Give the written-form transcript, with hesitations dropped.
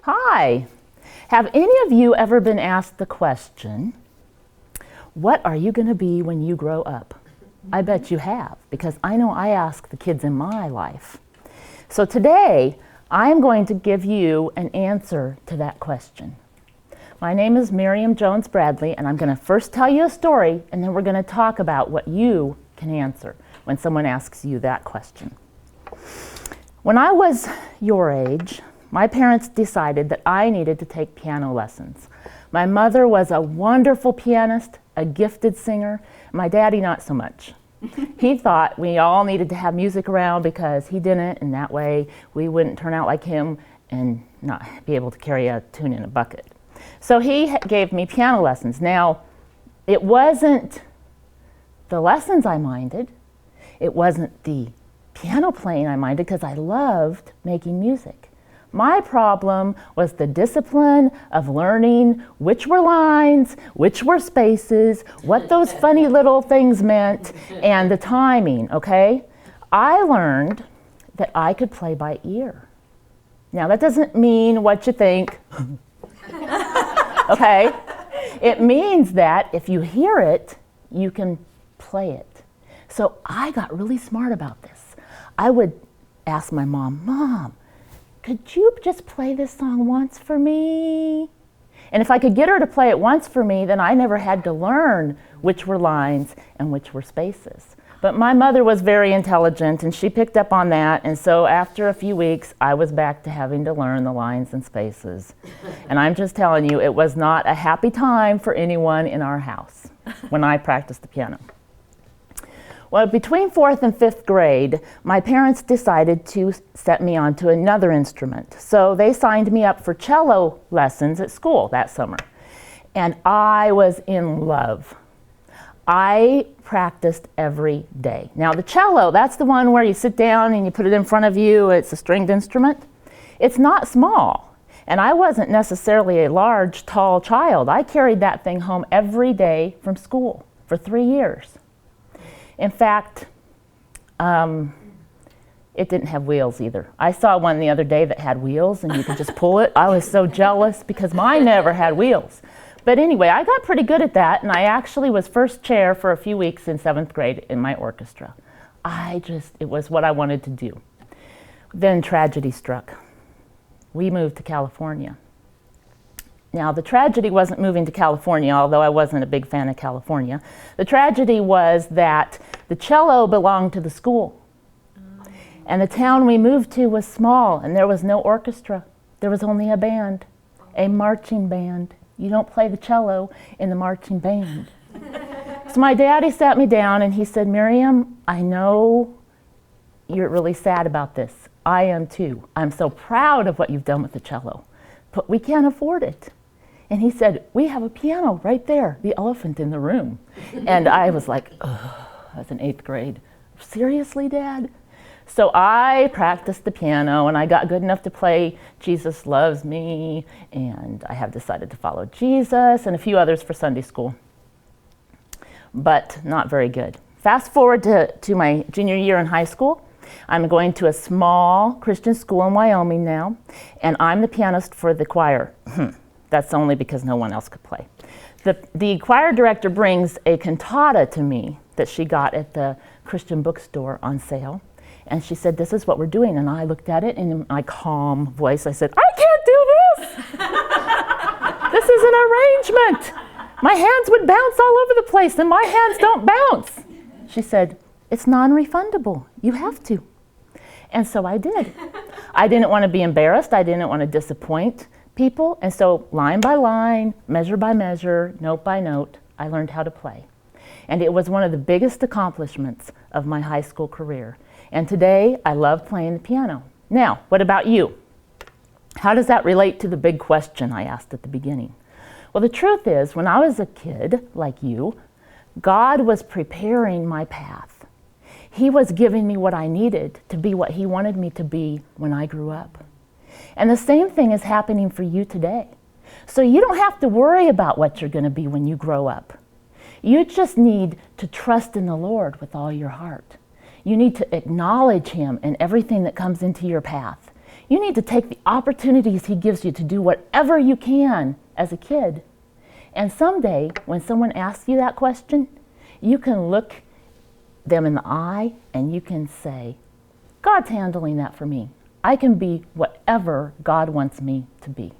Hi. Have any of you ever been asked the question, what are you going to be when you grow up? I bet you have, because I know I ask the kids in my life. So today, I'm going to give you an answer to that question. My name is Miriam Jones Bradley, and I'm going to first tell you a story, and then we're going to talk about what you can answer when someone asks you that question. When I was your age, my parents decided that I needed to take piano lessons. My mother was a wonderful pianist, a gifted singer. My daddy, not so much. He thought we all needed to have music around because he didn't, and that way we wouldn't turn out like him and not be able to carry a tune in a bucket. So he gave me piano lessons. Now, it wasn't the lessons I minded. It wasn't the piano playing I minded, because I loved making music. My problem was the discipline of learning which were lines, which were spaces, what those funny little things meant, and the timing, okay? I learned that I could play by ear. Now, that doesn't mean what you think, okay? It means that if you hear it, you can play it. So I got really smart about this. I would ask my mom, Mom, could you just play this song once for me? And if I could get her to play it once for me, then I never had to learn which were lines and which were spaces. But my mother was very intelligent, and she picked up on that, and so after a few weeks, I was back to having to learn the lines and spaces. And I'm just telling you, it was not a happy time for anyone in our house when I practiced the piano. Well, between 4th and 5th grade, my parents decided to set me onto another instrument. So they signed me up for cello lessons at school that summer. And I was in love. I practiced every day. Now the cello, that's the one where you sit down and you put it in front of you. It's a stringed instrument. It's not small. And I wasn't necessarily a large, tall child. I carried that thing home every day from school for 3 years. In fact, it didn't have wheels either. I saw one the other day that had wheels and you could just pull it. I was so jealous because mine never had wheels. But anyway, I got pretty good at that, and I actually was first chair for a few weeks in 7th grade in my orchestra. It was what I wanted to do. Then tragedy struck. We moved to California. Now, the tragedy wasn't moving to California, although I wasn't a big fan of California. The tragedy was that the cello belonged to the school. And the town we moved to was small, and there was no orchestra. There was only a band, a marching band. You don't play the cello in the marching band. So my daddy sat me down and he said, Miriam, I know you're really sad about this. I am too. I'm so proud of what you've done with the cello, but we can't afford it. And he said, we have a piano right there, the elephant in the room. And I was like, oh, I was in 8th grade. Seriously, Dad? So I practiced the piano, and I got good enough to play Jesus Loves Me, and I have decided to follow Jesus, and a few others for Sunday school, but not very good. Fast forward to my junior year in high school. I'm going to a small Christian school in Wyoming now, and I'm the pianist for the choir. That's only because no one else could play. The choir director brings a cantata to me that she got at the Christian bookstore on sale. And she said, this is what we're doing. And I looked at it, and in my calm voice, I said, I can't do this. This is an arrangement. My hands would bounce all over the place, and my hands don't bounce. She said, it's non-refundable. You have to. And so I did. I didn't want to be embarrassed. I didn't want to disappoint people. And so line by line, measure by measure, note by note, I learned how to play. And it was one of the biggest accomplishments of my high school career. And today, I love playing the piano. Now, what about you? How does that relate to the big question I asked at the beginning? Well, the truth is, when I was a kid, like you, God was preparing my path. He was giving me what I needed to be what He wanted me to be when I grew up. And the same thing is happening for you today. So you don't have to worry about what you're going to be when you grow up. You just need to trust in the Lord with all your heart. You need to acknowledge Him in everything that comes into your path. You need to take the opportunities He gives you to do whatever you can as a kid. And someday, when someone asks you that question, you can look them in the eye and you can say, God's handling that for me. I can be whatever God wants me to be.